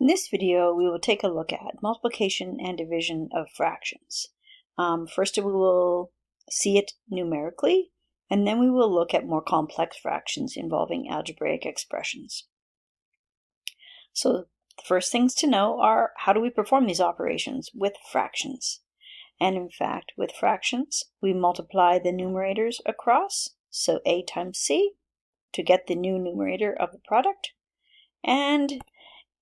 In this video, we will take a look at multiplication and division of fractions. First, we will see it numerically, and then we will look at more complex fractions involving algebraic expressions. So the first things to know are, how do we perform these operations with fractions? And in fact, with fractions, we multiply the numerators across, so a times c, to get the new numerator of the product, and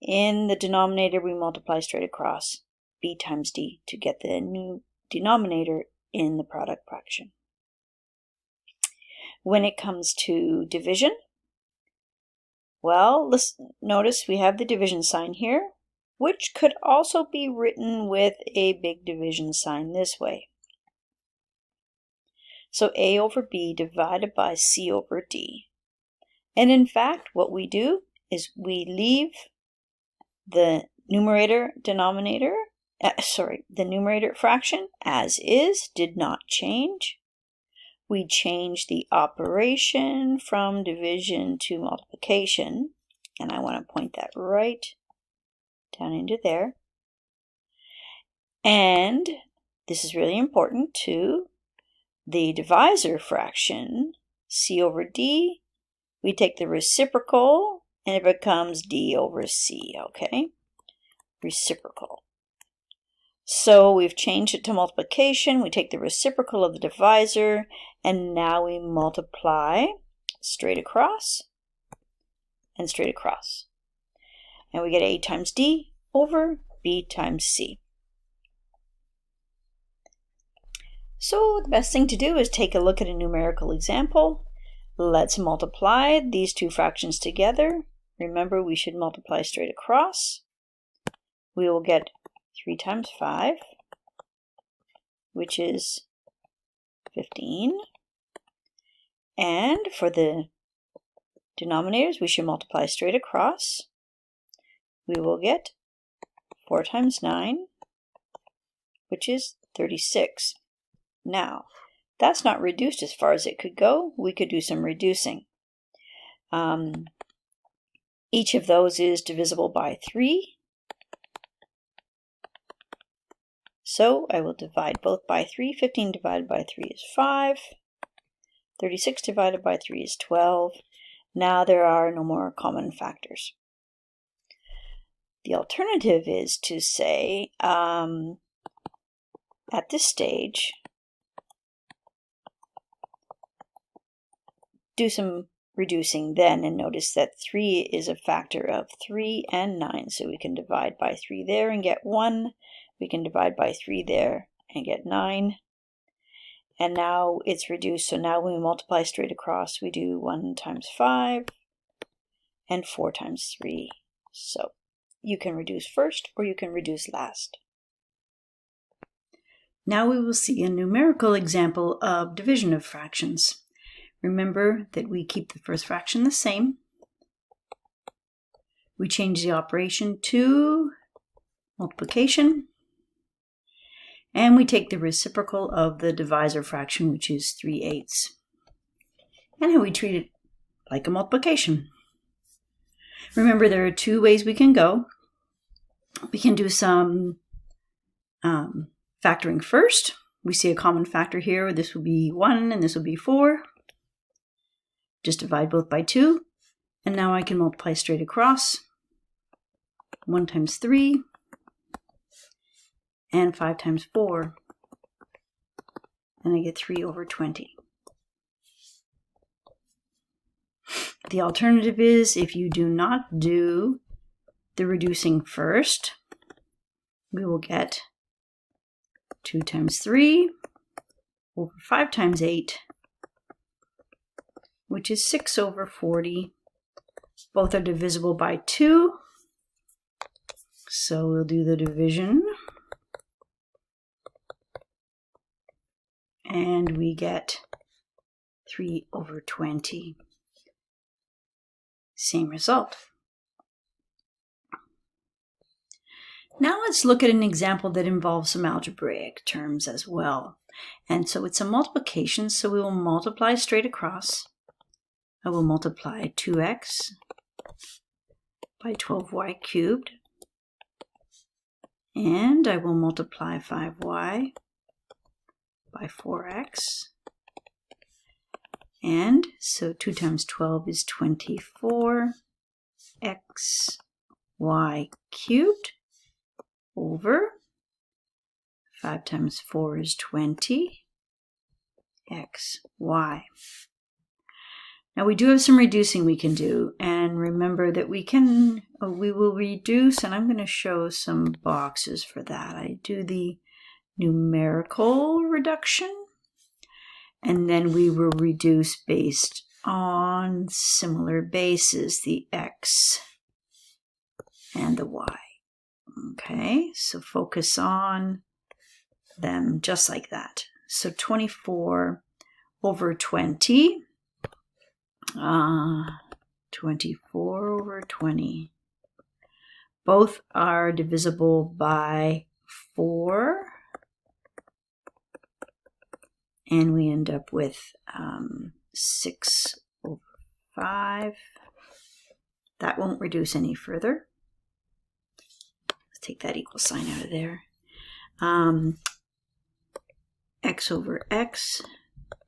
in the denominator, we multiply straight across b times d to get the new denominator in the product fraction. When it comes to division, well, notice we have the division sign here, which could also be written with a big division sign this way. So a over b divided by c over d. And in fact, what we do is we leave the numerator fraction as is, did not change. We change the operation from division to multiplication, and I want to point that right down into there. And this is really important too. The divisor fraction, c over d, we take the reciprocal and it becomes d over c, okay? Reciprocal. So we've changed it to multiplication. We take the reciprocal of the divisor, and now we multiply straight across and straight across. And we get a times d over b times c. So the best thing to do is take a look at a numerical example. Let's multiply these two fractions together. Remember, we should multiply straight across. We will get 3 times 5, which is 15. And for the denominators, we should multiply straight across. We will get 4 times 9, which is 36. Now, that's not reduced as far as it could go. We could do some reducing. Each of those is divisible by 3. So I will divide both by 3. 15 divided by 3 is 5. 36 divided by 3 is 12. Now there are no more common factors. The alternative is to say, at this stage, do some reducing then, and notice that 3 is a factor of 3 and 9. So we can divide by 3 there and get 1. We can divide by 3 there and get 9. And now it's reduced, so now when we multiply straight across, we do 1 times 5 and 4 times 3. So you can reduce first or you can reduce last. Now we will see a numerical example of division of fractions. Remember that we keep the first fraction the same. We change the operation to multiplication. And we take the reciprocal of the divisor fraction, which is 3/8. And we treat it like a multiplication. Remember, there are two ways we can go. We can do some factoring first. We see a common factor here. This will be 1 and this will be 4. Just divide both by 2. And now I can multiply straight across. 1 times 3. And 5 times 4, and I get 3 over 20. The alternative is, if you do not do the reducing first, we will get 2 times 3 over 5 times 8, which is 6 over 40. Both are divisible by 2, so we'll do the division. And we get 3 over 20. Same result. Now let's look at an example that involves some algebraic terms as well. And so it's a multiplication, so we will multiply straight across. I will multiply 2x by 12y cubed And I will multiply 5y by 4x. And so 2 times 12 is 24 xy cubed over 5 times 4 is 20 xy. Now we do have some reducing we can do, and remember that we will reduce, and I'm going to show some boxes for that. I do the numerical reduction, and then we will reduce based on similar bases, the x and the y. Okay, so focus on them just like that. So 24 over 20, 24 over 20. Both are divisible by 4. And we end up with 6 over 5. That won't reduce any further. Let's take that equal sign out of there. X over x,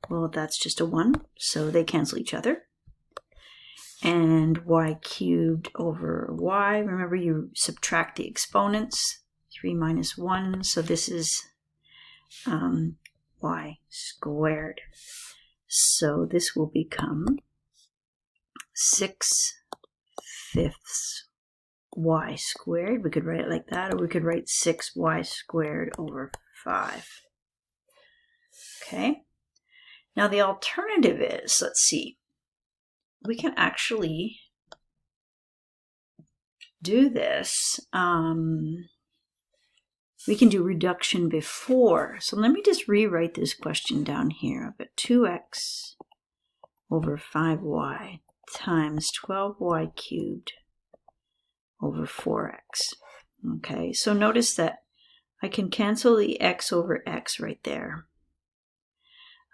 well, that's just a 1, so they cancel each other. And y cubed over y, remember you subtract the exponents, 3 minus 1, so this is y squared. So this will become 6/5 y squared. We could write it like that, or we could write 6y squared over 5. Okay, now the alternative is, let's see, we can actually do this. We can do reduction before. So let me just rewrite this question down here. I've got 2x over 5y times 12y cubed over 4x. Okay, so notice that I can cancel the x over x right there.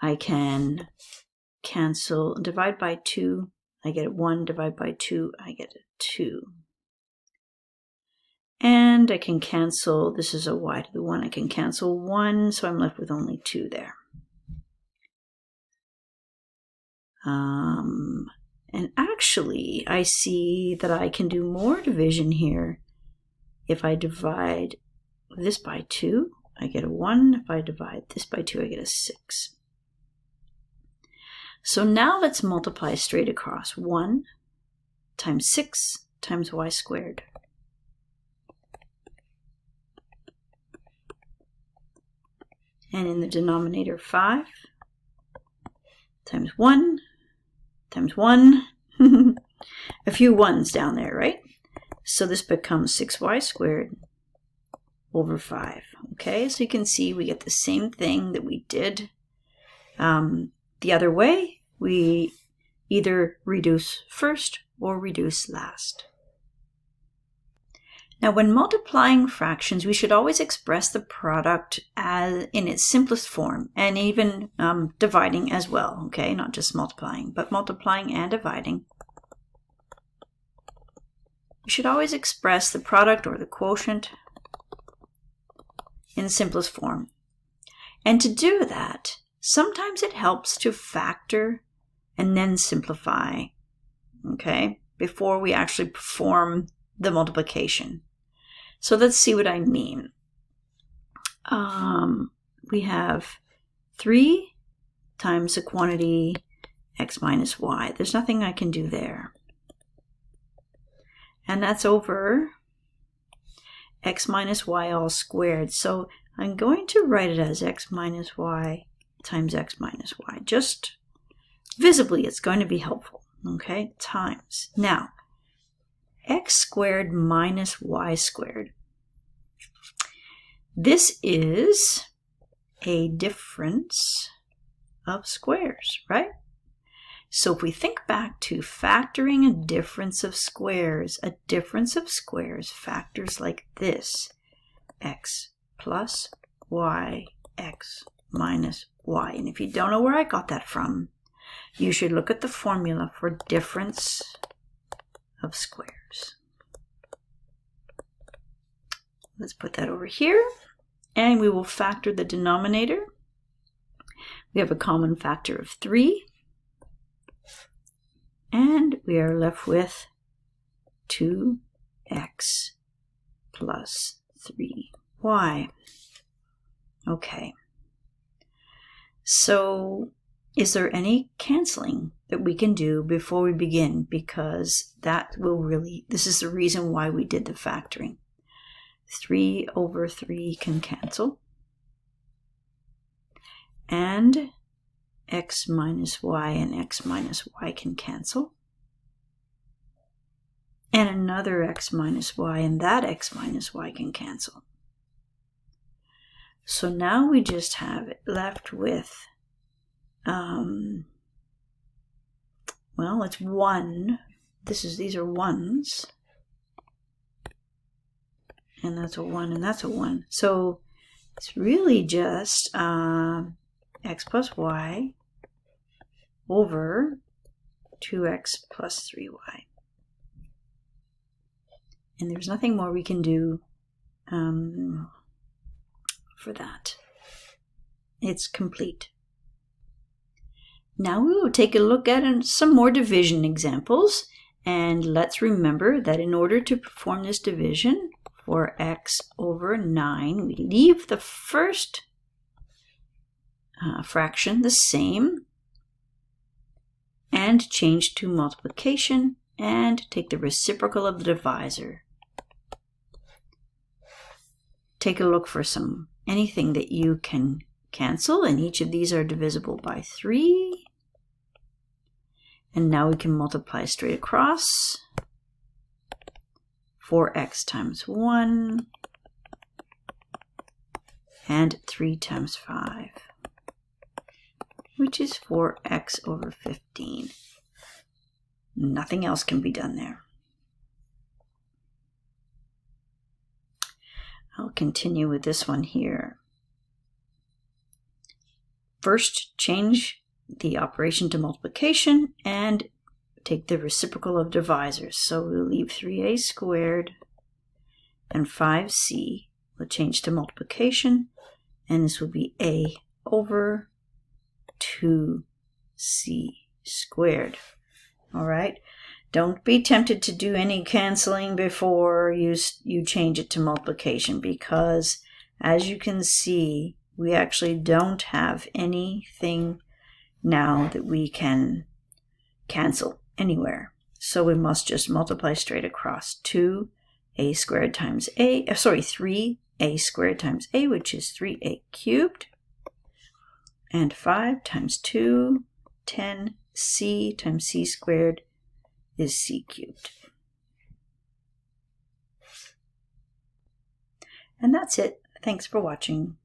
I can cancel, divide by 2, I get 1, divide by 2, I get a 2. And I can cancel, this is a y to the 1, I can cancel 1, so I'm left with only 2 there. And actually, I see that I can do more division here. If I divide this by 2, I get a 1. If I divide this by 2, I get a 6. So now let's multiply straight across. 1 times 6 times y squared. And in the denominator, 5 times 1 times 1. A few 1s down there, right? So this becomes 6y squared over 5. Okay, so you can see we get the same thing that we did the other way. We either reduce first or reduce last. Now, when multiplying fractions, we should always express the product as in its simplest form, and even dividing as well, okay? Not just multiplying, but multiplying and dividing. We should always express the product or the quotient in the simplest form. And to do that, sometimes it helps to factor and then simplify, okay, before we actually perform the multiplication. So let's see what I mean. We have 3 times the quantity x minus y. There's nothing I can do there. And that's over x minus y all squared. So I'm going to write it as x minus y times x minus y. Just visibly, it's going to be helpful, okay? Times. Now, x squared minus y squared. This is a difference of squares, right? So if we think back to factoring a difference of squares factors like this: x plus y, x minus y. And if you don't know where I got that from, you should look at the formula for difference of squares. let's put that over here. And we will factor the denominator. We have a common factor of 3. And we are left with 2x plus 3y. Okay. So is there any canceling that we can do before we begin? Because that will really, this is the reason why we did the factoring. 3 over 3 can cancel. And x minus y and x minus y can cancel. And another x minus y and that x minus y can cancel. So now we just have it left with, well, it's 1. These are 1s. And that's a 1 and that's a 1. So it's really just x plus y over 2x plus 3y. And there's nothing more we can do for that. It's complete. Now we will take a look at some more division examples. And let's remember that in order to perform this division for x over 9, we leave the first fraction the same and change to multiplication and take the reciprocal of the divisor. Take a look for anything that you can cancel, and each of these are divisible by 3. And now we can multiply straight across. 4x times 1 and 3 times 5, which is 4x over 15. Nothing else can be done there. I'll continue with this one here. First, change the operation to multiplication and take the reciprocal of divisors. So we'll leave 3a squared and 5c. We'll change to multiplication, and this will be a over 2c squared. All right. Don't be tempted to do any canceling before you change it to multiplication, because as you can see, we actually don't have anything now that we can cancel anywhere. So we must just multiply straight across. 3a squared times a, 3a squared times a, which is 3a cubed, and 5 times 2, 10c times c squared is c cubed. And that's it. Thanks for watching.